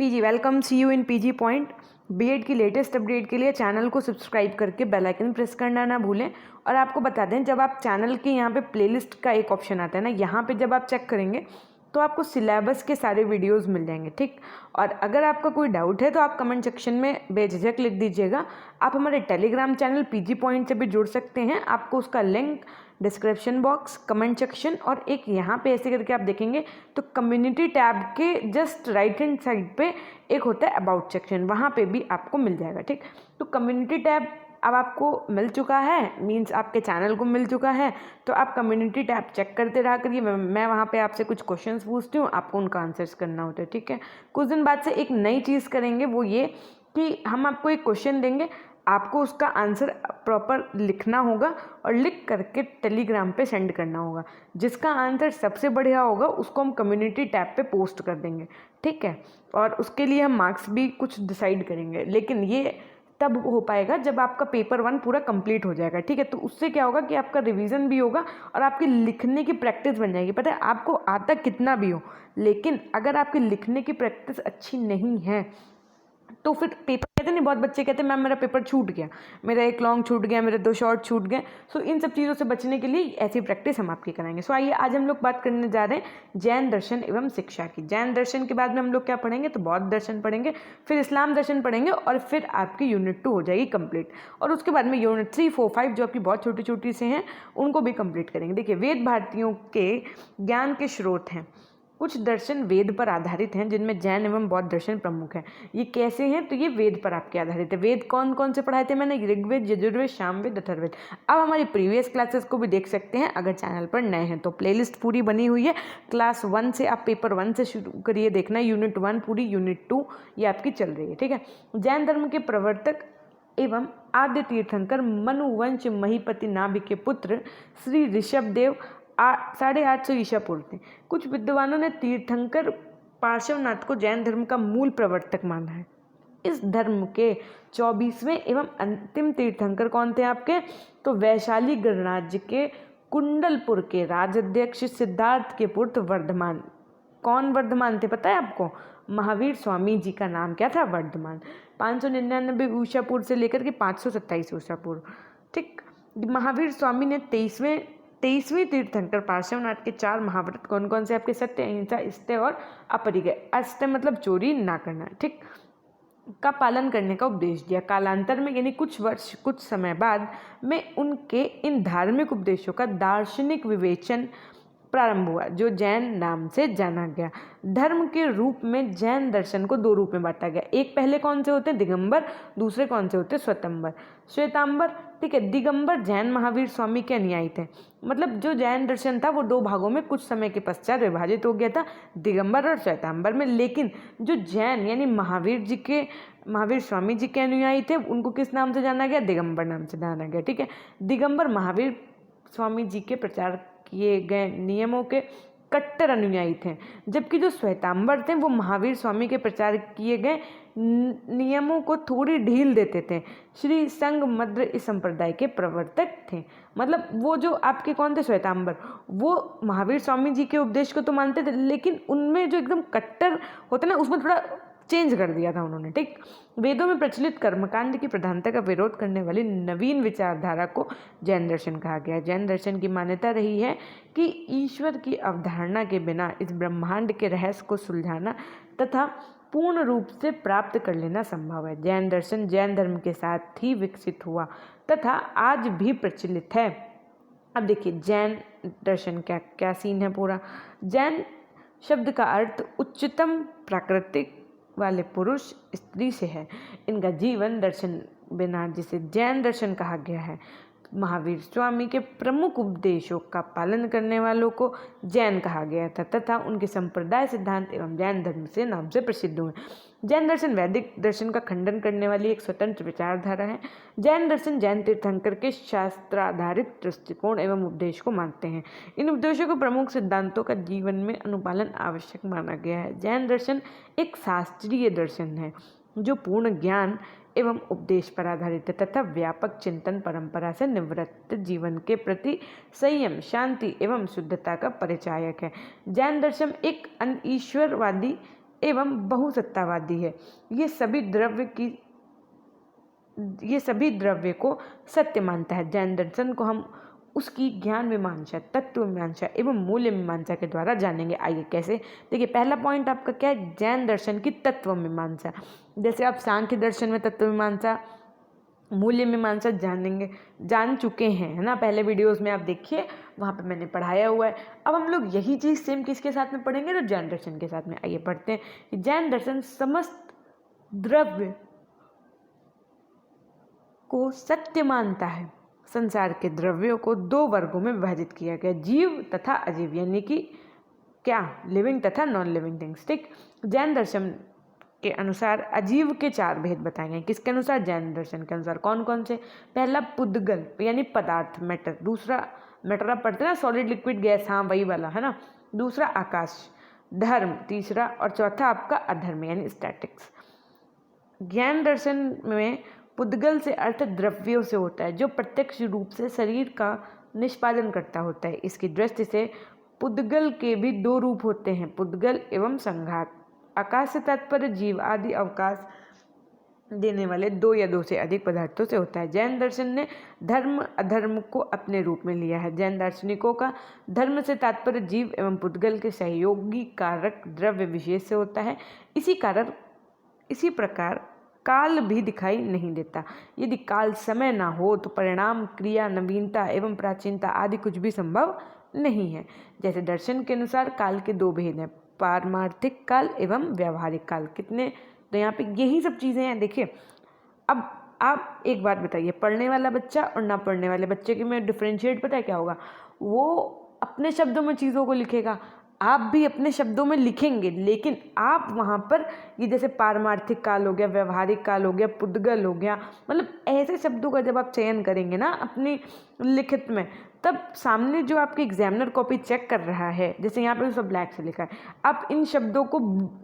PG welcome, see you in PG point. BEd की latest update के लिए channel को सब्सक्राइब करके बेल आइकन प्रेस करना ना भूलें। और आपको बता दें, जब आप चैनल के यहाँ पे प्लेलिस्ट का एक ऑप्शन आता है ना, यहाँ पे जब आप चेक करेंगे तो आपको सिलेबस के सारे वीडियोस मिल जाएंगे, ठीक। और अगर आपका कोई डाउट है तो आप कमेंट सेक्शन में बेझिझक लिख दीजिएगा। आप हमारे टेलीग्राम चैनल पीजी पॉइंट से भी जुड़ सकते हैं। आपको उसका link description box, comment section और एक यहाँ पे ऐसे करके आप देखेंगे तो कम्युनिटी टैब के जस्ट राइट हैंड साइड पे एक होता है अबाउट सेक्शन, वहाँ पे भी आपको मिल जाएगा, ठीक। तो कम्युनिटी टैब अब आपको मिल चुका है, मीन्स आपके चैनल को मिल चुका है, तो आप कम्युनिटी टैब चेक करते रहा करिए। मैं वहाँ पे आपसे कुछ क्वेश्चंस पूछती हूँ, आपको उनका आंसर्स करना होता है, ठीक है। कुछ दिन बाद से एक नई चीज़ करेंगे, वो ये कि हम आपको एक क्वेश्चन देंगे, आपको उसका आंसर प्रॉपर लिखना होगा और लिख करके टेलीग्राम पे सेंड करना होगा। जिसका आंसर सबसे बढ़िया होगा उसको हम कम्युनिटी टैब पे पोस्ट कर देंगे, ठीक है। और उसके लिए हम मार्क्स भी कुछ डिसाइड करेंगे, लेकिन ये तब हो पाएगा जब आपका पेपर 1 पूरा कंप्लीट हो जाएगा, ठीक है। तो उससे क्या होगा कि आपका रिवीजन भी होगा और आपकी लिखने की प्रैक्टिस बन जाएगी। पता है, आपको आता कितना भी हो, लेकिन अगर आपकी लिखने की प्रैक्टिस अच्छी नहीं है तो फिर पेपर, कहते नहीं, बहुत बच्चे कहते हैं मैम मेरा पेपर छूट गया, मेरा एक लॉन्ग छूट गया, मेरे 2 शॉर्ट छूट गए। सो इन सब चीज़ों से बचने के लिए ऐसी प्रैक्टिस हम आपकी कराएंगे। सो आइए आज हम लोग बात करने जा रहे हैं जैन दर्शन एवं शिक्षा की। जैन दर्शन के बाद में हम लोग क्या पढ़ेंगे, तो बौद्ध दर्शन पढ़ेंगे, फिर इस्लाम दर्शन पढ़ेंगे और फिर आपकी यूनिट 2 हो जाएगी कंप्लीट। और उसके बाद में यूनिट 3, 4, 5 जो आपकी बहुत छोटी छोटी से हैं उनको भी कंप्लीट करेंगे। देखिए, वेद भारतीयों के ज्ञान के स्रोत हैं। कुछ दर्शन वेद पर आधारित हैं, जिनमें जैन एवं बौद्ध दर्शन प्रमुख हैं। ये कैसे हैं, तो ये वेद पर आपके आधारित है। वेद कौन कौन से पढ़ाए थे मैंने, ऋग्वेद, यजुर्वेद, सामवेद, अथर्ववेद। अब हमारी प्रीवियस क्लासेस को भी देख सकते हैं अगर चैनल पर नए हैं तो। प्लेलिस्ट पूरी बनी हुई है। क्लास 1 से आप पेपर 1 से शुरू करिए देखना, यूनिट 1 पूरी, यूनिट 2 ये आपकी चल रही है, ठीक है। जैन धर्म के प्रवर्तक एवं आद्य तीर्थंकर मनुवंश महीपति नाभि के पुत्र श्री ऋषभदेव 850 ईसा पूर्व थे। कुछ विद्वानों ने तीर्थंकर पार्श्वनाथ को जैन धर्म का मूल प्रवर्तक माना है। इस धर्म के 24वें एवं अंतिम तीर्थंकर कौन थे आपके, तो वैशाली गणराज्य के कुंडलपुर के राजाध्यक्ष सिद्धार्थ के पुत्र वर्धमान। कौन वर्धमान थे पता है आपको, महावीर स्वामी जी का नाम क्या था, वर्धमान। 599 ईसा पूर्व से लेकर के 527 ईसा पूर्व, ठीक। महावीर स्वामी ने 23वें तीर्थंकर पार्श्वनाथ के 4 महाव्रत कौन कौन से आपके, सत्य, अहिंसा, स्तेय और अपरिग्रह। अस्त्य मतलब चोरी ना करना, ठीक, का पालन करने का उपदेश दिया। कालांतर में यानी कुछ वर्ष, कुछ समय बाद में उनके इन धार्मिक उपदेशों का दार्शनिक विवेचन प्रारंभ हुआ, जो जैन नाम से जाना गया। धर्म के रूप में जैन दर्शन को 2 रूप में बांटा गया। एक पहले कौन से होते हैं, दिगंबर, दूसरे कौन से होते हैं, श्वेतांबर, ठीक है। दिगंबर जैन महावीर स्वामी के अनुयायी थे। मतलब जो जैन दर्शन था वो 2 भागों में कुछ समय के पश्चात विभाजित हो गया था, दिगंबर और श्वेतांबर में। लेकिन जो जैन यानी महावीर स्वामी जी के अनुयायी थे उनको किस नाम से जाना गया, दिगंबर नाम से जाना गया, ठीक है। दिगंबर महावीर स्वामी जी के प्रचार किए गए नियमों के कट्टर अनुयायी थे, जबकि जो श्वेतांबर थे वो महावीर स्वामी के प्रचार किए गए नियमों को थोड़ी ढील देते थे। श्री संग मद्र इस संप्रदाय के प्रवर्तक थे। मतलब वो जो आपके कौन थे, श्वेतांबर, वो महावीर स्वामी जी के उपदेश को तो मानते थे, लेकिन उनमें जो एकदम कट्टर होता ना, उसमें थोड़ा चेंज कर दिया था उन्होंने, ठीक। वेदों में प्रचलित कर्मकांड की प्रधानता का विरोध करने वाली नवीन विचारधारा को जैन दर्शन कहा गया। जैन दर्शन की मान्यता रही है कि ईश्वर की अवधारणा के बिना इस ब्रह्मांड के रहस्य को सुलझाना तथा पूर्ण रूप से प्राप्त कर लेना संभव है। जैन दर्शन जैन धर्म के साथ ही विकसित हुआ तथा आज भी प्रचलित है। अब देखिए जैन दर्शन क्या क्या सीन है पूरा। जैन शब्द का अर्थ उच्चतम प्राकृतिक वाले पुरुष स्त्री से है। इनका जीवन दर्शन बिना जिसे जैन दर्शन कहा गया है। महावीर स्वामी के प्रमुख उपदेशों का पालन करने वालों को जैन कहा गया था तथा उनके संप्रदाय सिद्धांत एवं जैन धर्म से नाम से प्रसिद्ध हुए। जैन दर्शन वैदिक दर्शन का खंडन करने वाली एक स्वतंत्र विचारधारा है। जैन दर्शन जैन तीर्थंकर के शास्त्राधारित दृष्टिकोण एवं उपदेश को मानते हैं। इन उपदेशों को प्रमुख सिद्धांतों का जीवन में अनुपालन आवश्यक माना गया है। जैन दर्शन एक शास्त्रीय दर्शन है जो पूर्ण ज्ञान एवं उपदेश पर आधारित है तथा व्यापक चिंतन परंपरा से निवृत्त जीवन के प्रति संयम, शांति एवं शुद्धता का परिचायक है। जैन दर्शन एक अनीश्वरवादी एवं बहुसत्तावादी है। ये सभी द्रव्य को सत्य मानता है। जैन दर्शन को हम उसकी ज्ञान मीमांसा, तत्व मीमांसा एवं मूल्य मीमांसा के द्वारा जानेंगे। आइए कैसे, देखिए पहला पॉइंट आपका क्या है, जैन दर्शन की तत्व मीमांसा। जैसे आप सांख्य दर्शन में तत्व मीमांसा, मूल्य मीमांसा जान चुके हैं, है ना, पहले वीडियोस में आप देखिए, वहाँ पे मैंने पढ़ाया हुआ है। अब हम लोग यही चीज़ सेम किसके साथ में पढ़ेंगे, तो जैन दर्शन के साथ में। आइए पढ़ते हैं कि जैन दर्शन समस्त द्रव्य को सत्य मानता है। संसार के द्रव्यों को दो वर्गों में विभाजित किया गया, जीव तथा अजीव, यानी कि क्या, लिविंग तथा नॉन लिविंग थिंग्स। ठीक, जैन दर्शन के अनुसार अजीव के 4 भेद बताए गए। किसके अनुसार, जैन दर्शन के अनुसार। कौन कौन से, पहला पुद्गल यानी पदार्थ, मैटर। दूसरा, मैटर आप पढ़ते ना, सॉलिड लिक्विड गैस, हाँ वही वाला, है ना। दूसरा आकाश, धर्म तीसरा, और चौथा आपका अधर्म यानी स्टैटिक्स। ज्ञान दर्शन में पुद्गल से अर्थ द्रव्यों से होता है, जो प्रत्यक्ष रूप से शरीर का निष्पादन करता होता है। इसकी दृष्टि से पुद्गल के भी 2 रूप होते हैं, पुद्गल एवं संघात। आकाश से तात्पर्य जीव आदि अवकाश देने वाले 2 या 2 से अधिक पदार्थों से होता है। जैन दर्शन ने धर्म अधर्म को अपने रूप में लिया है। जैन दार्शनिकों का धर्म से तात्पर्य जीव एवं पुद्गल के सहयोगी कारक द्रव्य विशेष से होता है। इसी प्रकार काल भी दिखाई नहीं देता। यदि काल समय ना हो तो परिणाम, क्रिया, नवीनता एवं प्राचीनता आदि कुछ भी संभव नहीं है। जैसे दर्शन के अनुसार काल के 2 भेद हैं, पारमार्थिक काल एवं व्यावहारिक काल। कितने, तो यहाँ पे यही सब चीज़ें हैं। देखिए अब आप एक बात बताइए, पढ़ने वाला बच्चा और ना पढ़ने वाले बच्चे के में डिफ्रेंशिएट पता है क्या होगा, वो अपने शब्दों में चीज़ों को लिखेगा, आप भी अपने शब्दों में लिखेंगे, लेकिन आप वहाँ पर ये जैसे पारमार्थिक काल हो गया, व्यवहारिक काल हो गया, पुद्गल हो गया, मतलब ऐसे शब्दों का जब आप चयन करेंगे ना अपनी लिखित में, तब सामने जो आपकी एग्जामिनर कॉपी चेक कर रहा है, जैसे यहाँ पर सब ब्लैक से लिखा है, आप इन शब्दों को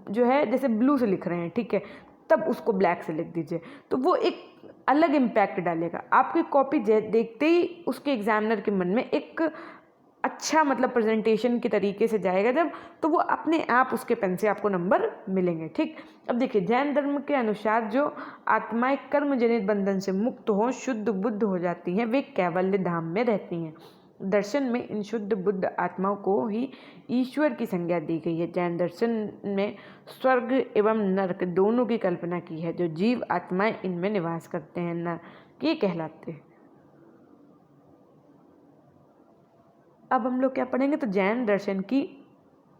जो है जैसे ब्लू से लिख रहे हैं, ठीक है, तब उसको ब्लैक से लिख दीजिए, तो वो एक अलग इम्पैक्ट डालेगा। आपकी कॉपी देखते ही उसके एग्जामिनर के मन में एक अच्छा मतलब प्रेजेंटेशन के तरीके से जाएगा जब, तो वो अपने आप उसके पेन से आपको नंबर मिलेंगे। ठीक, अब देखिए जैन धर्म के अनुसार जो आत्माएं कर्म जनित बंधन से मुक्त हो, शुद्ध बुद्ध हो जाती हैं, वे कैवल्य धाम में रहती हैं। दर्शन में इन शुद्ध बुद्ध आत्माओं को ही ईश्वर की संज्ञा दी गई है। जैन दर्शन में स्वर्ग एवं नरक दोनों की कल्पना की है। जो जीव आत्माएं इनमें निवास करते हैं, नरक ये कहलाते हैं। अब हम लोग क्या पढ़ेंगे, तो जैन दर्शन की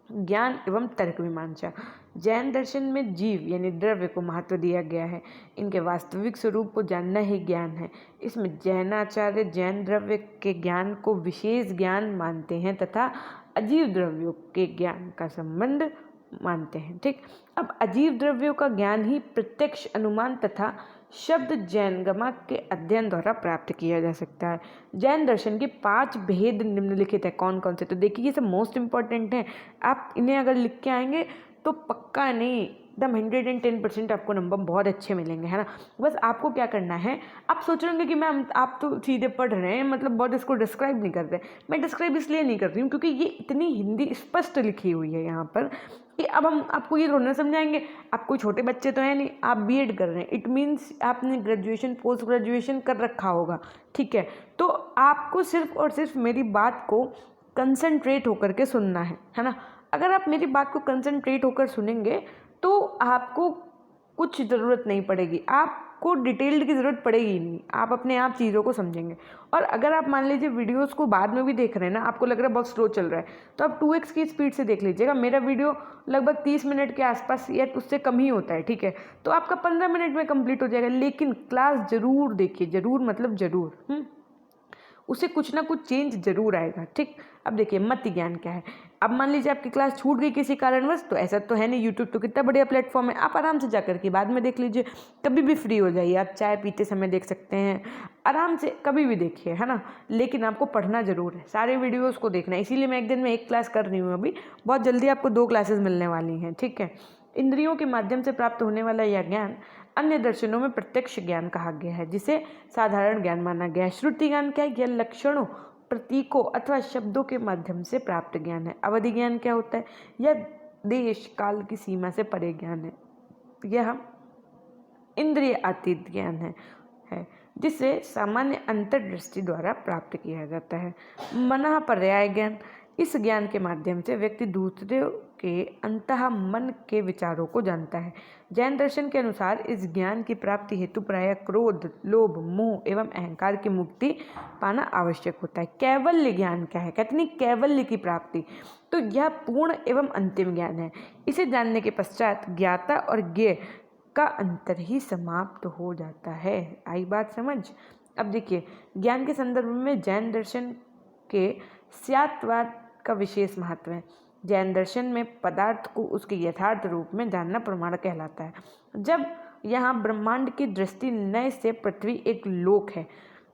ज्ञान एवं तर्क मीमांसा। जैन दर्शन में जीव यानी द्रव्य को महत्व दिया गया है। इनके वास्तविक स्वरूप को जानना ही ज्ञान है। इसमें जैनाचार्य जैन द्रव्य के ज्ञान को विशेष ज्ञान मानते हैं तथा अजीव द्रव्यों के ज्ञान का संबंध मानते हैं। ठीक, अब अजीव द्रव्यों का ज्ञान ही प्रत्यक्ष अनुमान तथा शब्द जैन गमक के अध्ययन द्वारा प्राप्त किया जा सकता है। जैन दर्शन के 5 भेद निम्नलिखित है। कौन कौन से, तो देखिए ये सब मोस्ट इंपॉर्टेंट हैं। आप इन्हें अगर लिख के आएंगे तो पक्का नहीं, एकदम 110% आपको नंबर बहुत अच्छे मिलेंगे, है ना। बस आपको क्या करना है, आप सोच रहे होंगे कि मैम आप तो सीधे पढ़ रहे हैं, मतलब बहुत इसको डिस्क्राइब नहीं कर रहे। मैं डिस्क्राइब इसलिए नहीं कर रही हूँ क्योंकि ये इतनी हिंदी स्पष्ट लिखी हुई है यहाँ पर कि अब हम आपको ये थोड़ा ना समझाएंगे। आप कोई छोटे बच्चे तो हैं नहीं, आप बीएड कर रहे हैं, इट मीन्स आपने ग्रेजुएशन पोस्ट ग्रेजुएशन कर रखा होगा, ठीक है। तो आपको सिर्फ और सिर्फ मेरी बात को कंसंट्रेट होकर के सुनना है ना। अगर आप मेरी बात को कंसंट्रेट होकर सुनेंगे तो आपको कुछ ज़रूरत नहीं पड़ेगी, आपको डिटेल्ड की ज़रूरत पड़ेगी ही नहीं, आप अपने आप चीज़ों को समझेंगे। और अगर आप मान लीजिए वीडियोस को बाद में भी देख रहे हैं ना, आपको लग रहा है बहुत स्लो चल रहा है, तो आप 2x की स्पीड से देख लीजिएगा। मेरा वीडियो लगभग 30 मिनट के आसपास या उससे कम ही होता है, ठीक है, तो आपका 15 मिनट में कंप्लीट हो जाएगा। लेकिन क्लास ज़रूर देखिए, ज़रूर मतलब ज़रूर, उसे कुछ ना कुछ चेंज जरूर आएगा। ठीक, अब देखिए मति ज्ञान क्या है। अब मान लीजिए आपकी क्लास छूट गई किसी कारणवश, तो ऐसा तो है नहीं, यूट्यूब तो कितना बढ़िया प्लेटफॉर्म है, आप आराम से जाकर के बाद में देख लीजिए। कभी भी फ्री हो जाइए, आप चाय पीते समय देख सकते हैं, आराम से कभी भी देखिए, है ना। लेकिन आपको पढ़ना जरूर है, सारे वीडियोज़ को देखना है। इसीलिए मैं एक दिन में 1 क्लास कर रही हूँ, अभी बहुत जल्दी आपको 2 क्लासेस मिलने वाली हैं, ठीक है। इंद्रियों के माध्यम से प्राप्त होने वाला यह ज्ञान अन्य दर्शनों में प्रत्यक्ष ज्ञान कहा गया है, जिसे साधारण ज्ञान माना गया है। श्रुति ज्ञान क्या है, यह लक्षणों, प्रतीकों अथवा शब्दों के माध्यम से प्राप्त ज्ञान है। अवधि ज्ञान क्या होता है, यह देश काल की सीमा से परे ज्ञान है। यह इंद्रिय अतीत ज्ञान है जिसे सामान्य अंतर्दृष्टि द्वारा प्राप्त किया जाता है। मनः पर्याय ज्ञान, इस ज्ञान के माध्यम से व्यक्ति दूसरे के अंतः मन के विचारों को जानता है। जैन दर्शन के अनुसार इस ज्ञान की प्राप्ति हेतु प्रायः क्रोध, लोभ, मोह एवं अहंकार की मुक्ति पाना आवश्यक होता है। कैवल्य ज्ञान क्या है? कहते नहीं कैवल्य की प्राप्ति, तो यह पूर्ण एवं अंतिम ज्ञान है। इसे जानने के पश्चात ज्ञाता और ज्ञेय का अंतर ही समाप्त हो जाता है। आई बात समझ? अब देखिए, ज्ञान के संदर्भ में जैन दर्शन के स्यात्वाद का विशेष महत्व है। जैन दर्शन में पदार्थ को उसके यथार्थ रूप में जानना प्रमाण कहलाता है। जब यहाँ ब्रह्मांड की दृष्टि नय से पृथ्वी एक लोक है,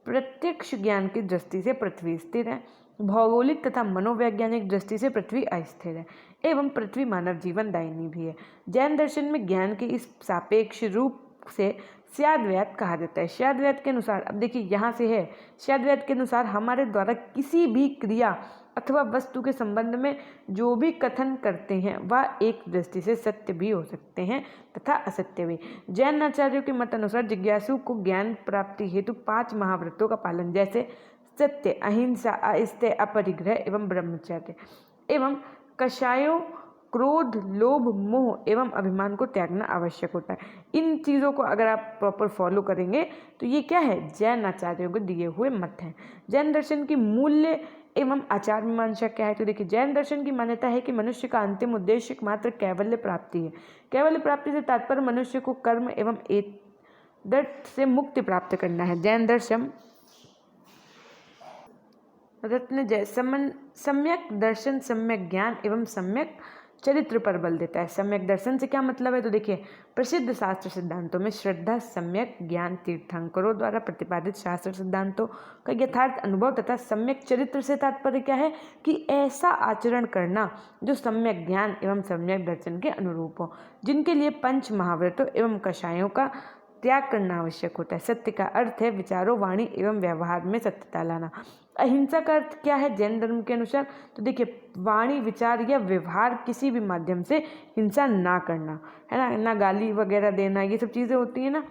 प्रत्यक्ष ज्ञान की दृष्टि से पृथ्वी स्थिर है, भौगोलिक तथा मनोवैज्ञानिक दृष्टि से पृथ्वी अस्थिर है एवं पृथ्वी मानव जीवन दायिनी भी है। जैन दर्शन में ज्ञान के इस सापेक्ष रूप से स्याद्वैत कहा जाता है। स्याद्वैत के अनुसार, अब देखिए यहाँ से है, स्याद्वैत के अनुसार हमारे द्वारा किसी भी क्रिया अथवा वस्तु के संबंध में जो भी कथन करते हैं वह एक दृष्टि से सत्य भी हो सकते हैं तथा असत्य भी। जैन आचार्यों के मत अनुसार जिज्ञासु को ज्ञान प्राप्ति हेतु 5 महाव्रतों का पालन, जैसे सत्य, अहिंसा, अस्तेय, अपरिग्रह एवं ब्रह्मचर्य एवं कषायों, क्रोध, लोभ, मोह एवं अभिमान को त्यागना आवश्यक होता है। इन चीज़ों को अगर आप प्रॉपर फॉलो करेंगे तो ये क्या है? जैन आचार्यों को दिए हुए मत हैं। जैन दर्शन की मूल्य एवं आचार मीमांसा क्या है? तो देखिए, जैन दर्शन की मान्यता है कि मनुष्य का अंतिम उद्देश्य मात्र कैवल्य प्राप्ति है। कैवल्य प्राप्ति से तात्पर्य मनुष्य को कर्म एवं एतत् से मुक्ति प्राप्त करना है। जैन दर्शन रत्न जय सम्यक दर्शन सम्यक ज्ञान एवं सम्यक चरित्र पर बल देता है। सम्यक दर्शन से क्या मतलब है? तो देखिए, प्रसिद्ध शास्त्र सिद्धांतों में श्रद्धा, सम्यक ज्ञान, तीर्थंकरों द्वारा प्रतिपादित शास्त्र सिद्धांतों का यथार्थ अनुभव तथा सम्यक चरित्र से तात्पर्य क्या है? कि ऐसा आचरण करना जो सम्यक ज्ञान एवं सम्यक दर्शन के अनुरूप हो, जिनके लिए 5 महाव्रतों एवं कषायों का त्याग करना आवश्यक होता है। सत्य का अर्थ है विचारों, वाणी एवं व्यवहार में सत्यता लाना। अहिंसा का अर्थ क्या है जैन धर्म के अनुसार? तो देखिए, वाणी, विचार या व्यवहार किसी भी माध्यम से हिंसा ना करना, है ना, ना गाली वगैरह देना, ये सब चीज़ें होती हैं ना।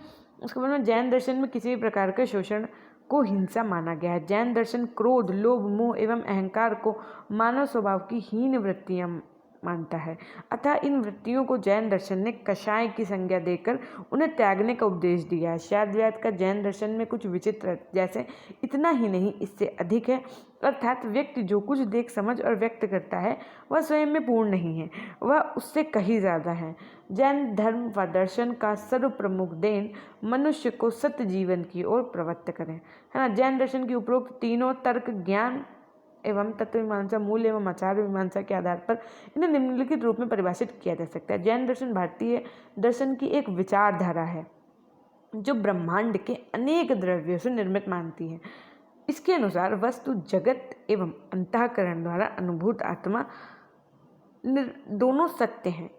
उसके बाद में जैन दर्शन में किसी भी प्रकार के शोषण को हिंसा माना गया है। जैन दर्शन क्रोध, लोभ, मोह एवं अहंकार को मानव स्वभाव की हीन वृत्तियाँ मानता है। अतः इन वृत्तियों को जैन दर्शन ने कषाय की संज्ञा देकर उन्हें त्यागने का उपदेश दिया है। शाद्वैत का जैन दर्शन में कुछ विचित्र, जैसे इतना ही नहीं इससे अधिक है, अर्थात व्यक्ति जो कुछ देख, समझ और व्यक्त करता है वह स्वयं में पूर्ण नहीं है, वह उससे कहीं ज़्यादा है। जैन धर्म व दर्शन का सर्वप्रमुख देन मनुष्य को सत्य जीवन की ओर प्रवृत्त करें, है ना। जैन दर्शन की उपरोक्त तीनों तर्क, ज्ञान एवं तत्व मीमांसा, मूल एवं आचार मीमांसा के आधार पर इन्हें निम्नलिखित रूप में परिभाषित किया जा सकता है। जैन दर्शन भारतीय दर्शन की एक विचारधारा है जो ब्रह्मांड के अनेक द्रव्यों से निर्मित मानती है। इसके अनुसार वस्तु, जगत एवं अंतःकरण द्वारा अनुभूत आत्मा दोनों सत्य हैं।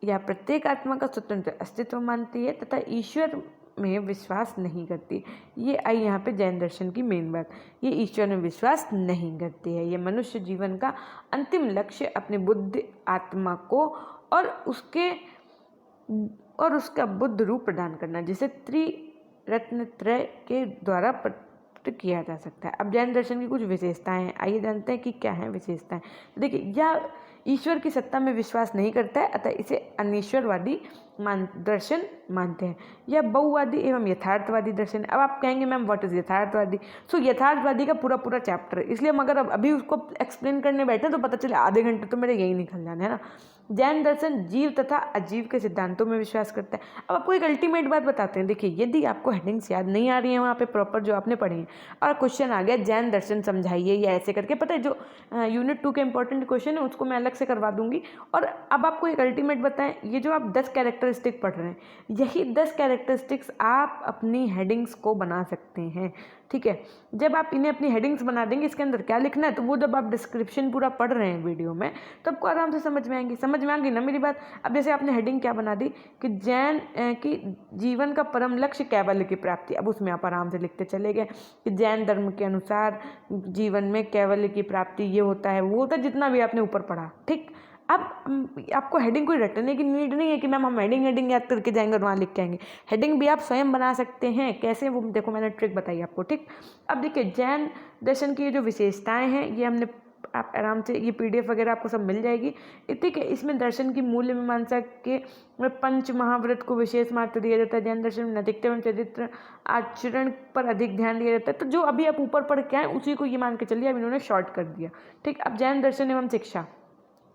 यह प्रत्येक आत्मा का स्वतंत्र अस्तित्व मानती है तथा ईश्वर में विश्वास नहीं करती। ये आई यहाँ पे जैन दर्शन की मेन बात, ये ईश्वर में विश्वास नहीं करती है। ये मनुष्य जीवन का अंतिम लक्ष्य अपनी बुद्धि आत्मा को और उसका बुद्ध रूप प्रदान करना, जिसे त्रिरत्न त्रय के द्वारा प्रकट किया जा सकता है। अब जैन दर्शन की कुछ विशेषताएं हैं, आइए जानते हैं कि क्या है विशेषताएं। देखिए, यह ईश्वर की सत्ता में विश्वास नहीं करता है, अतः इसे अनीश्वरवादी दर्शन मानते हैं। यह बहुवादी एवं यथार्थवादी दर्शन है। अब आप कहेंगे मैम व्हाट इज यथार्थवादी? सो यथार्थवादी का पूरा चैप्टर है, इसलिए हम अगर अभी उसको एक्सप्लेन करने बैठे तो पता चले आधे घंटे तो मेरे यही निकल जाने, है ना। जैन दर्शन जीव तथा अजीव के सिद्धांतों में विश्वास करता है। अब आपको एक अल्टीमेट बात बताते हैं। देखिए, यदि आपको हेडिंग्स याद नहीं आ रही है वहाँ पे प्रॉपर जो आपने पढ़ी है और क्वेश्चन आ गया जैन दर्शन समझाइए या ऐसे करके, पता है जो यूनिट 2 के इंपॉर्टेंट क्वेश्चन है उसको मैं अलग से करवा दूंगी। और अब आपको एक अल्टीमेट बताएं, ये जो आप 10 कैरेक्टरिस्टिक पढ़ रहे हैं, यही 10 कैरेक्टरिस्टिक्स आप अपनी हेडिंग्स को बना सकते हैं, ठीक है। जब आप इन्हें अपनी हेडिंग्स बना देंगे, इसके अंदर क्या लिखना है, तो वो जब आप डिस्क्रिप्शन पूरा पढ़ रहे हैं वीडियो में तो आपको आराम से समझ में आएंगी। समझ में आ गई ना मेरी बात? अब जैसे आपने हेडिंग क्या बना दी कि जैन की जीवन का परम लक्ष्य कैवल्य की प्राप्ति, अब उसमें आप आराम से लिखते चले गए कि जैन धर्म के अनुसार जीवन में कैवल्य की प्राप्ति ये होता है, वो होता है, जितना भी आपने ऊपर पढ़ा, ठीक। अब आपको हेडिंग कोई रटने की नीड नहीं है कि मैम हम हेडिंग याद करके जाएंगे और वहाँ लिख के आएंगे। हेडिंग भी आप स्वयं बना सकते हैं। कैसे, वो देखो मैंने ट्रिक बताई आपको, ठीक। अब देखिए जैन दर्शन की जो विशेषताएं हैं ये हमने, आप आराम से ये PDF वगैरह आपको सब मिल जाएगी, ठीक है। इसमें दर्शन की मूल्य मीमांसा के पंच महाव्रत को विशेष महत्व दिया जाता है। जैन दर्शन में नैतिकता एवं चरित्र आचरण पर अधिक ध्यान दिया जाता है। तो जो अभी आप ऊपर पढ़ के आए उसी को ये मान के चलिए, अब इन्होंने शॉर्ट कर दिया, ठीक। अब जैन दर्शन एवं शिक्षा,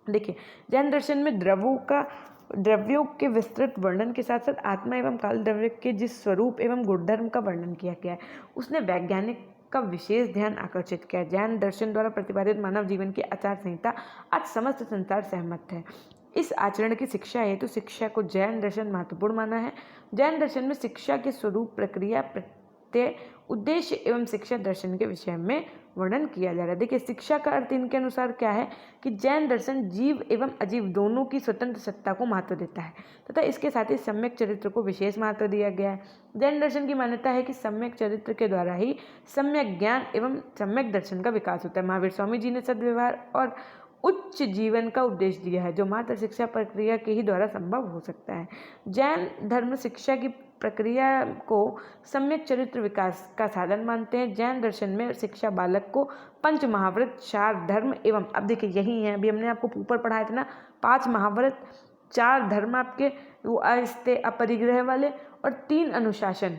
देखिए जैन दर्शन में द्रव्यों के विस्तृत वर्णन के साथ साथ आत्मा एवं काल द्रव्य के जिस स्वरूप एवं गुणधर्म का वर्णन किया गया है उसने वैज्ञानिक का विशेष ध्यान आकर्षित किया। जैन दर्शन द्वारा प्रतिपादित मानव जीवन की आचार संहिता आज समस्त संसार सहमत है। इस आचरण की शिक्षा हेतु शिक्षा को जैन दर्शन महत्वपूर्ण माना है। जैन दर्शन में शिक्षा के स्वरूप, प्रक्रिया, प्रत्यय, उद्देश्य एवं शिक्षा दर्शन के विषय में वर्णन किया जा रहा है। देखिए शिक्षा का अर्थ इनके अनुसार क्या है कि जैन दर्शन जीव एवं अजीव दोनों की स्वतंत्र सत्ता को महत्व देता है तथा इसके साथ ही सम्यक चरित्र को विशेष महत्व दिया गया है। जैन दर्शन की मान्यता है कि सम्यक चरित्र के द्वारा ही सम्यक ज्ञान एवं सम्यक दर्शन का विकास होता है। महावीर स्वामी जी ने सद्व्यवहार और उच्च जीवन का उपदेश दिया है जो मात्र शिक्षा प्रक्रिया के ही द्वारा संभव हो सकता है। जैन धर्म शिक्षा की प्रक्रिया को सम्यक चरित्र विकास का साधन मानते हैं। जैन दर्शन में शिक्षा बालक को पंच महाव्रत, 4 धर्म एवं, अब देखिए यही है, अभी हमने आपको ऊपर पढ़ाया था ना, 5 महाव्रत, 4 धर्म आपके वो अस्ते अपरिग्रह वाले और 3 अनुशासन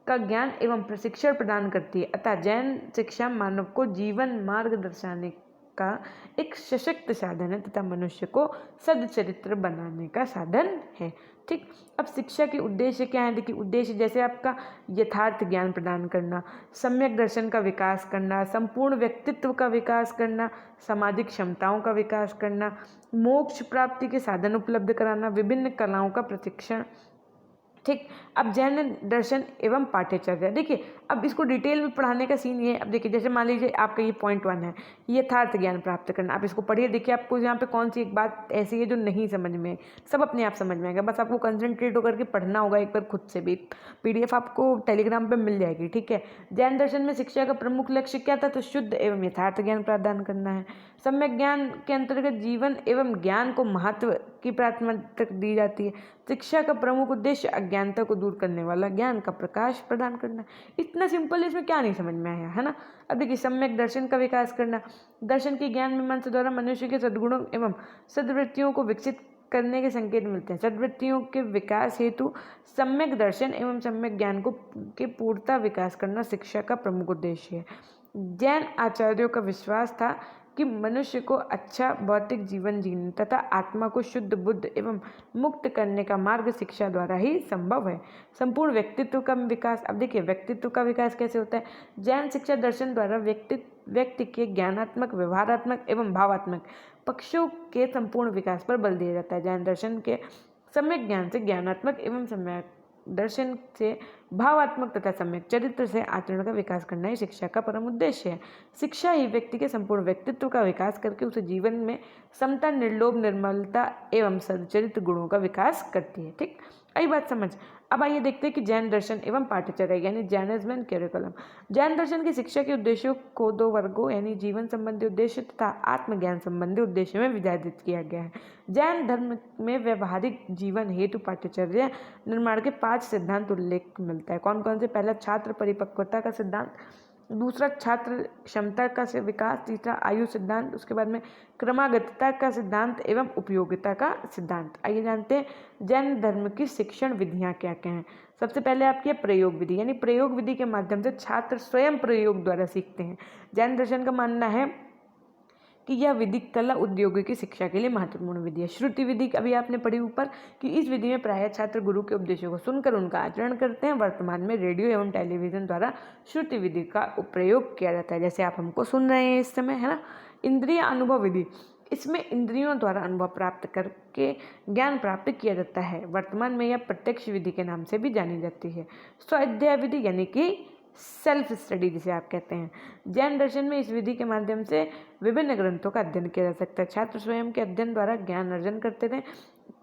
का ज्ञान एवं प्रशिक्षण प्रदान करती है। अतः जैन शिक्षा मानव को जीवन मार्ग दर्शाने का एक सशक्त साधन है तथा मनुष्य को सदचरित्र बनाने का साधन है, ठीक। अब शिक्षा के उद्देश्य क्या है? देखिए उद्देश्य जैसे आपका यथार्थ ज्ञान प्रदान करना, सम्यक दर्शन का विकास करना, संपूर्ण व्यक्तित्व का विकास करना, सामाजिक क्षमताओं का विकास करना, मोक्ष प्राप्ति के साधन उपलब्ध कराना, विभिन्न कलाओं का प्रशिक्षण, ठीक। अब जैन दर्शन एवं पाठ्यचर्या, देखिए अब इसको डिटेल में पढ़ाने का सीन ये है। अब देखिए जैसे मान लीजिए आपका ये पॉइंट 1 है, यथार्थ ज्ञान प्राप्त करना, आप इसको पढ़िए। देखिए आपको यहाँ पे कौन सी एक बात ऐसी है जो नहीं समझ में, सब अपने आप समझ में आएगा, बस आपको कंसंट्रेट होकर के पढ़ना होगा एक बार खुद से भी। PDF आपको टेलीग्राम पर मिल जाएगी, ठीक है। जैन दर्शन में शिक्षा का प्रमुख लक्ष्य क्या था? तो शुद्ध एवं यथार्थ ज्ञान प्रदान करना है। सम्यक ज्ञान के अंतर्गत जीवन एवं ज्ञान को महत्व की प्राथमिकता दी जाती है। शिक्षा का प्रमुख उद्देश्य अज्ञानता को दूर करने वाला ज्ञान का प्रकाश प्रदान करना। इतना सिंपल, इसमें क्या नहीं समझ में आया, है ना। अब देखिए सम्यक दर्शन का विकास करना, दर्शन के ज्ञान मीमांसा द्वारा मनुष्य के सद्गुणों एवं सद्वृत्तियों को विकसित करने के संकेत मिलते हैं। सद्वृत्तियों के विकास हेतु सम्यक दर्शन एवं सम्यक ज्ञान को के पूर्णतः विकास करना शिक्षा का प्रमुख उद्देश्य है। जैन आचार्यों का विश्वास था कि मनुष्य को अच्छा भौतिक जीवन जीने तथा आत्मा को शुद्ध, बुद्ध एवं मुक्त करने का मार्ग शिक्षा द्वारा ही संभव है। संपूर्ण व्यक्तित्व का विकास, अब देखिए व्यक्तित्व का विकास कैसे होता है? जैन शिक्षा दर्शन द्वारा व्यक्ति के ज्ञानात्मक, व्यवहारात्मक एवं भावात्मक पक्षों के संपूर्ण विकास पर बल दिया जाता है। जैन दर्शन के सम्यक ज्ञान से ज्ञानात्मक एवं सम्यक दर्शन से भावात्मक तथा सम्यक चरित्र से आचरण का विकास करना ही शिक्षा का परम उद्देश्य है। शिक्षा ही व्यक्ति के संपूर्ण व्यक्तित्व का विकास करके उसे जीवन में समता, निर्लोभ, निर्मलता एवं सच्चरित्र गुणों का विकास करती है, ठीक। आई बात समझ। अब आइए देखते हैं कि जैन दर्शन एवं पाठ्यचर्या यानी जैनिज्म एंड करिकुलम। जैन दर्शन की शिक्षा के उद्देश्यों को 2 वर्गों यानी जीवन संबंधी उद्देश्य तथा आत्मज्ञान संबंधी उद्देश्य में विभाजित किया गया है। जैन धर्म में व्यवहारिक जीवन हेतु पाठ्यचर्या निर्माण के 5 सिद्धांत उल्लेख मिलता है। कौन कौन से? पहला छात्र परिपक्वता का सिद्धांत, दूसरा छात्र क्षमता का विकास, तीसरा आयु सिद्धांत, उसके बाद में क्रमागतता का सिद्धांत एवं उपयोगिता का सिद्धांत। आइए जानते हैं जैन धर्म की शिक्षण विधियां क्या क्या हैं। सबसे पहले आपकी है प्रयोग विधि, यानी प्रयोग विधि के माध्यम से छात्र स्वयं प्रयोग द्वारा सीखते हैं। जैन दर्शन का मानना है कि यह विधि कला उद्योगों की शिक्षा के लिए महत्वपूर्ण विधि है। श्रुति विधि अभी आपने पढ़ी ऊपर कि इस विधि में प्रायः छात्र गुरु के उपदेशों को सुनकर उनका आचरण करते हैं। वर्तमान में रेडियो एवं टेलीविजन द्वारा श्रुति विधि का प्रयोग किया जाता है, जैसे आप हमको सुन रहे हैं इस समय, है ना। इंद्रिय अनुभव विधि, इसमें इंद्रियों द्वारा अनुभव प्राप्त करके ज्ञान प्राप्त किया जाता है। वर्तमान में यह प्रत्यक्ष विधि के नाम से भी जानी जाती है। स्वाध्याय विधि यानी कि सेल्फ स्टडी जिसे आप कहते हैं। जैन दर्शन में इस विधि के माध्यम से विभिन्न ग्रंथों का अध्ययन किया जा सकता है। छात्र स्वयं के अध्ययन द्वारा ज्ञान अर्जन करते थे।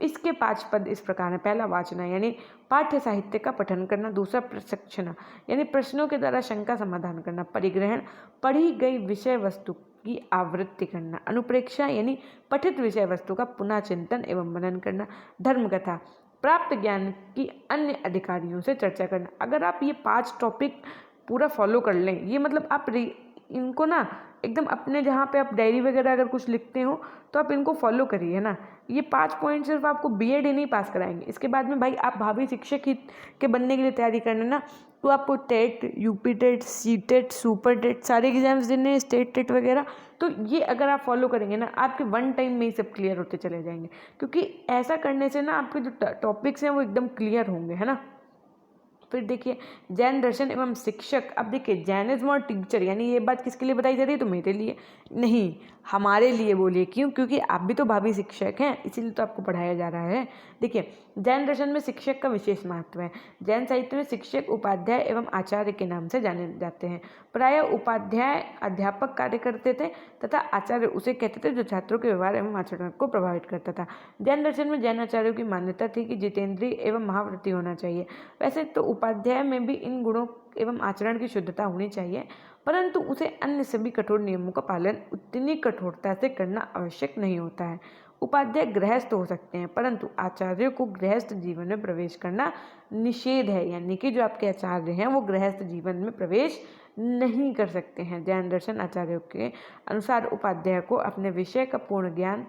इसके 5 पद इस प्रकार हैं। पहला वाचना यानी पाठ्य साहित्य का पठन करना, दूसरा प्रशिक्षण यानी प्रश्नों के द्वारा शंका समाधान करना, परिग्रहण पढ़ी गई विषय वस्तु की आवृत्ति करना, अनुप्रेक्षा यानी पठित विषय वस्तु का पुनः चिंतन एवं मनन करना, धर्म कथा, प्राप्त ज्ञान की अन्य अधिकारियों से चर्चा करना। अगर आप ये 5 टॉपिक पूरा फॉलो कर लें, ये मतलब आप इनको ना एकदम अपने जहाँ पे आप डायरी वगैरह अगर कुछ लिखते हो तो आप इनको फॉलो करिए ना। ये 5 पॉइंट सिर्फ आपको बीएड ही नहीं पास कराएंगे, इसके बाद में भाई आप भावी शिक्षक ही के बनने के लिए तैयारी करना ना, तो आपको TET, UP TET, C TET, super TET सारे एग्जाम्स देने, स्टेट टेट वगैरह। तो ये अगर आप फॉलो करेंगे ना, आपके 1 टाइम में ही सब क्लियर होते चले जाएंगे, क्योंकि ऐसा करने से ना आपके जो टॉपिक्स हैं वो एकदम क्लियर होंगे, है ना। फिर देखिए जैन दर्शन एवं शिक्षक। अब देखिए जैनिज्म और टीचर, यानी ये बात किसके लिए बताई जा रही है, तो मेरे लिए नहीं, हमारे लिए बोलिए। क्यों? क्योंकि आप भी तो भावी शिक्षक हैं, इसीलिए तो आपको पढ़ाया जा रहा है। देखिए जैन दर्शन में शिक्षक का विशेष महत्व है। जैन साहित्य में शिक्षक उपाध्याय एवं आचार्य के नाम से जाने जाते हैं। प्रायः उपाध्याय अध्यापक कार्य करते थे तथा आचार्य उसे कहते थे जो छात्रों के व्यवहार एवं आचरण को प्रभावित करता था। जैन दर्शन में जैन आचार्यों की मान्यता थी कि जितेंद्रिय एवं महाव्रती होना चाहिए। वैसे तो उपाध्याय में भी इन गुणों एवं आचरण की शुद्धता होनी चाहिए, परंतु उसे अन्य सभी कठोर नियमों का पालन उतनी कठोरता से करना आवश्यक नहीं होता है। उपाध्याय गृहस्थ हो सकते हैं, परंतु आचार्यों को गृहस्थ जीवन में प्रवेश करना निषेध है, यानी कि जो आपके आचार्य हैं वो गृहस्थ जीवन में प्रवेश नहीं कर सकते हैं। जैन दर्शन आचार्यों के अनुसार उपाध्याय को अपने विषय का पूर्ण ज्ञान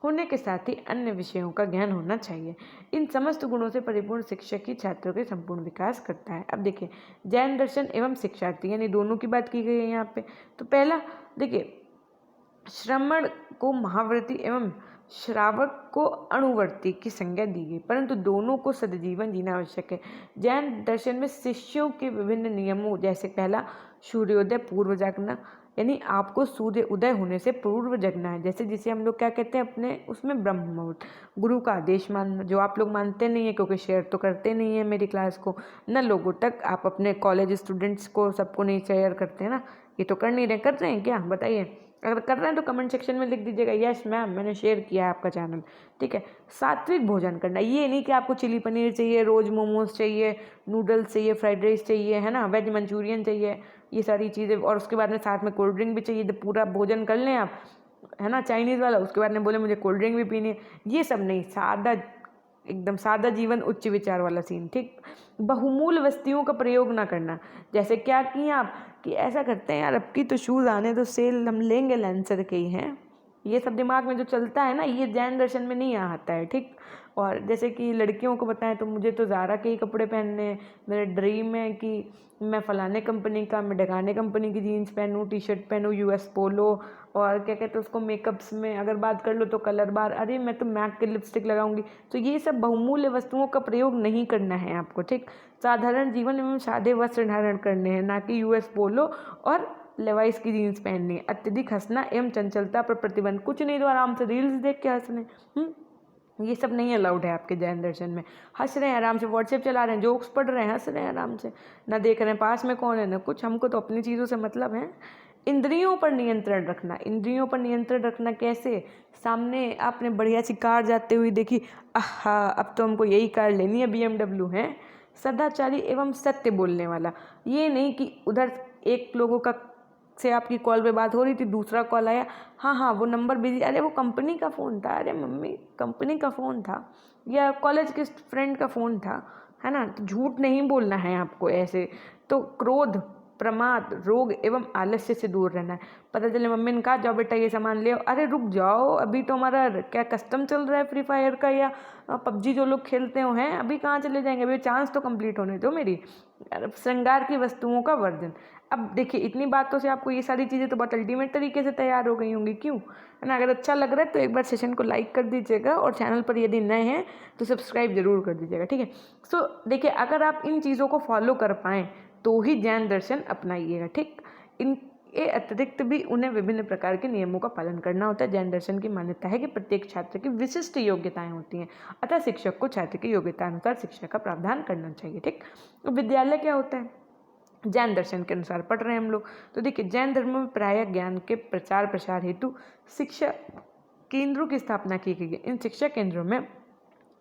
होने के साथ ही अन्य विषयों का ज्ञान होना चाहिए। इन समस्त गुणों से परिपूर्ण शिक्षक ही छात्रों के संपूर्ण विकास करता है। अब देखिए जैन दर्शन एवं शिक्षार्थी, यानी दोनों की बात की गई है यहाँ पे। तो पहला देखिए, श्रमण को महाव्रती एवं श्रावक को अणुवर्ती की संज्ञा दी गई, परंतु दोनों को सदजीवन जीना आवश्यक है। जैन दर्शन में शिष्यों के विभिन्न नियमों, जैसे पहला सूर्योदय पूर्व जागना, यानी आपको सूर्य उदय होने से पूर्व जगना है। जैसे जिसे हम लोग क्या कहते हैं अपने उसमें ब्रह्म मुहूर्त। गुरु का आदेश मानना, जो आप लोग मानते नहीं है क्योंकि शेयर तो करते नहीं है मेरी क्लास को न लोगों तक, आप अपने कॉलेज स्टूडेंट्स को सबको नहीं शेयर करते हैं ना, ये तो कर नहीं रहे, कर रहे हैं क्या बताइए? अगर कर रहे हैं तो कमेंट सेक्शन में लिख दीजिएगा यस मैम मैंने शेयर किया है आपका चैनल, ठीक है। सात्विक भोजन करना, ये नहीं कि आपको चिली पनीर चाहिए, रोज़ मोमोज चाहिए, नूडल्स चाहिए, फ्राइड राइस चाहिए, है ना, वेज मंचूरियन चाहिए, ये सारी चीज़ें, और उसके बाद में साथ में कोल्ड ड्रिंक भी चाहिए। जब पूरा भोजन कर लें आप, है ना, चाइनीज़ वाला, उसके बाद में बोले मुझे कोल्ड ड्रिंक भी पीनी है, ये सब नहीं। सादा, एकदम सादा जीवन, उच्च विचार वाला सीन, ठीक। बहुमूल्य वस्तुओं का प्रयोग ना करना, जैसे क्या किए आप कि ऐसा करते हैं यार अब की तो शूज़ आने तो सेल हम लेंगे लेंसर के ही हैं, ये सब दिमाग में जो चलता है ना, ये जैन दर्शन में नहीं आता है, ठीक। और जैसे कि लड़कियों को बताएं तो मुझे तो ज़ारा के ही कपड़े पहनने हैं, मेरा ड्रीम है कि मैं फ़लाने कंपनी का, मैं ढगाने कंपनी की जीन्स पहनूँ, टी शर्ट पहनूँ, यूएस पोलो, और क्या कहते हैं उसको, मेकअप्स में अगर बात कर लो तो कलर बार, अरे मैं तो मैक की लिपस्टिक लगाऊंगी। तो ये सब बहुमूल्य वस्तुओं का प्रयोग नहीं करना है आपको, ठीक। साधारण जीवन एवं सादे वस्त्र धारण करने हैं, ना कि यूएस पोलो और लेवाइस की जीन्स पहननी है। अत्यधिक हंसना एवं चंचलता पर प्रतिबंध, कुछ नहीं तो आराम से रील्स देख के हंसने, ये सब नहीं अलाउड है आपके जैन दर्शन में। हंस रहे हैं आराम से, व्हाट्सएप चला रहे हैं, जोक्स पढ़ रहे हैं, हंस रहे हैं आराम से, ना देख रहे हैं पास में कौन है ना कुछ, हमको तो अपनी चीज़ों से मतलब है। इंद्रियों पर नियंत्रण रखना, इंद्रियों पर नियंत्रण रखना कैसे? सामने आपने बढ़िया सी कार जाते हुए देखी, आहा अब तो हमको यही कार लेनी है, BMW है। सदाचारी एवं सत्य बोलने वाला, ये नहीं कि उधर एक लोगों का से आपकी कॉल पे बात हो रही थी, दूसरा कॉल आया, हाँ वो नंबर बिजी, अरे वो कंपनी का फ़ोन था, अरे मम्मी कंपनी का फ़ोन था, या कॉलेज के फ्रेंड का फ़ोन था, है ना। तो झूठ नहीं बोलना है आपको ऐसे। तो क्रोध, प्रमाद, रोग एवं आलस्य से दूर रहना है। पता चले मम्मी ने कहा जाओ बेटा ये सामान ले आओ, अरे रुक जाओ अभी तो हमारा क्या कस्टम चल रहा है फ्री फायर का या PUBG जो लोग खेलते हो हैं, अभी कहाँ चले जाएंगे, अभी चांस तो कंप्लीट होने दो मेरी। श्रृंगार की वस्तुओं का वर्जन। अब देखिए इतनी बातों से आपको ये सारी चीज़ें तो बहुत अल्टीमेट तरीके से तैयार हो गई होंगी, क्यों, है ना। अगर अच्छा लग रहा है तो एक बार सेशन को लाइक कर दीजिएगा, और चैनल पर यदि नए हैं तो सब्सक्राइब जरूर कर दीजिएगा, ठीक है। सो देखिए अगर आप इन चीज़ों को फॉलो कर पाएँ तो ही जैन दर्शन अपनाइएगा, ठीक। इनके अतिरिक्त भी उन्हें विभिन्न प्रकार के नियमों का पालन करना होता है। जैन दर्शन की मान्यता है कि प्रत्येक छात्र की विशिष्ट योग्यताएं होती हैं, अतः शिक्षक को छात्र की योग्यता अनुसार शिक्षा का प्रावधान करना चाहिए, ठीक। विद्यालय क्या होता है? जैन दर्शन के अनुसार पढ़ रहे हैं हम लोग। तो देखिए जैन धर्म में प्रायः ज्ञान के प्रचार प्रसार हेतु शिक्षा केंद्रों की स्थापना की गई है। इन शिक्षा केंद्रों में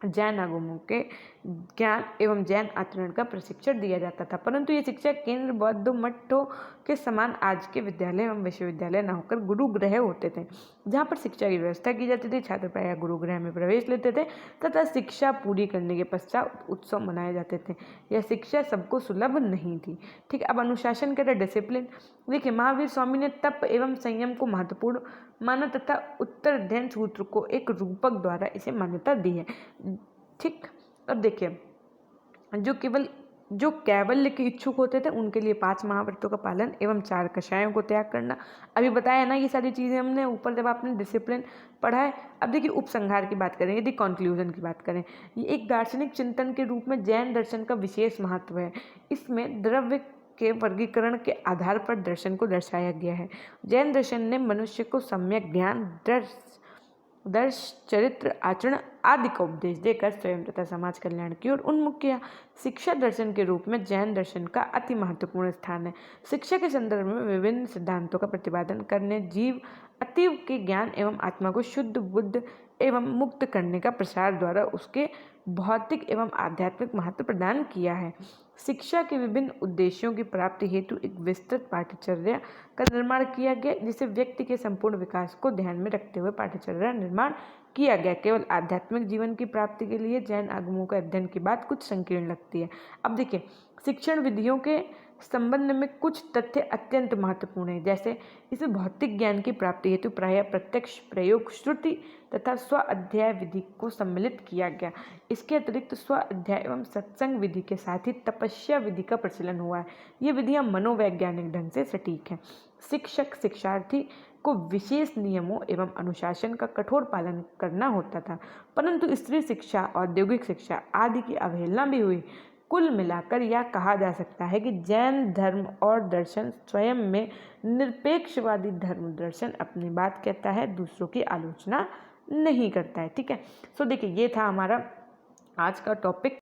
जैन आगमों के ज्ञान एवं जैन आचरण का प्रशिक्षण दिया जाता था, परंतु ये शिक्षा केंद्र बौद्ध मठों के समान आज के विद्यालय एवं विश्वविद्यालय न होकर गुरुगृह होते थे, जहाँ पर शिक्षा की व्यवस्था की जाती थी। छात्र प्रायः गुरुगृह में प्रवेश लेते थे तथा शिक्षा पूरी करने के पश्चात उत्सव मनाए जाते थे। यह शिक्षा सबको सुलभ नहीं थी। ठीक है, अब अनुशासन के डिसिप्लिन देखिए, महावीर स्वामी ने तप एवं संयम को महत्वपूर्ण माना तथा उत्तराध्ययन सूत्र को एक रूपक द्वारा इसे मान्यता दी है। ठीक, अब देखिए, जो कैवल्य के इच्छुक होते थे उनके लिए 5 महाव्रतों का पालन एवं 4 कषायों को त्याग करना। अभी बताया ना, ये सारी चीज़ें हमने ऊपर जब आपने डिसिप्लिन पढ़ा है। अब देखिए, उपसंहार की बात करें, यदि कंक्लूजन की बात करें, ये एक दार्शनिक चिंतन के रूप में जैन दर्शन का विशेष महत्व है। इसमें द्रव्य के वर्गीकरण के आधार पर दर्शन को दर्शाया गया है। जैन दर्शन ने मनुष्य को सम्यक ज्ञान, दर्श, चरित्र, आचरण आदि का उपदेश देकर स्वयं तथा समाज कल्याण की ओर उन्मुख किया। शिक्षा दर्शन के रूप में जैन दर्शन का अति महत्वपूर्ण स्थान है। शिक्षा के संदर्भ में विभिन्न सिद्धांतों का प्रतिपादन करने, जीव अतीव के ज्ञान एवं आत्मा को शुद्ध, बुद्ध एवं मुक्त करने का प्रसार द्वारा उसके भौतिक एवं आध्यात्मिक महत्व प्रदान किया है। शिक्षा के विभिन्न उद्देश्यों की प्राप्ति हेतु एक विस्तृत पाठ्यचर्या का निर्माण किया गया, जिसे व्यक्ति के संपूर्ण विकास को ध्यान में रखते हुए पाठ्यचर्या निर्माण किया गया। केवल आध्यात्मिक जीवन की प्राप्ति के लिए जैन आगमों के अध्ययन की बात कुछ संकीर्ण लगती है। अब देखिए, शिक्षण विधियों के संबंध में कुछ तथ्य अत्यंत महत्वपूर्ण है। जैसे इसमें भौतिक ज्ञान की प्राप्ति हेतु प्रायः प्रत्यक्ष प्रयोग, श्रुति तथा स्व अध्याय विधि को सम्मिलित किया गया। इसके अतिरिक्त स्व अध्याय एवं सत्संग विधि के साथ ही तपस्या विधि का प्रचलन हुआ है। ये विधियां मनोवैज्ञानिक ढंग से सटीक हैं। शिक्षक शिक्षार्थी को विशेष नियमों एवं अनुशासन का कठोर पालन करना होता था, परंतु स्त्री शिक्षा, औद्योगिक शिक्षा आदि की अवहेलना भी हुई। कुल मिलाकर यह कहा जा सकता है कि जैन धर्म और दर्शन स्वयं में निरपेक्षवादी धर्म दर्शन अपनी बात कहता है, दूसरों की आलोचना नहीं करता है। ठीक है, सो देखिए, ये था हमारा आज का टॉपिक।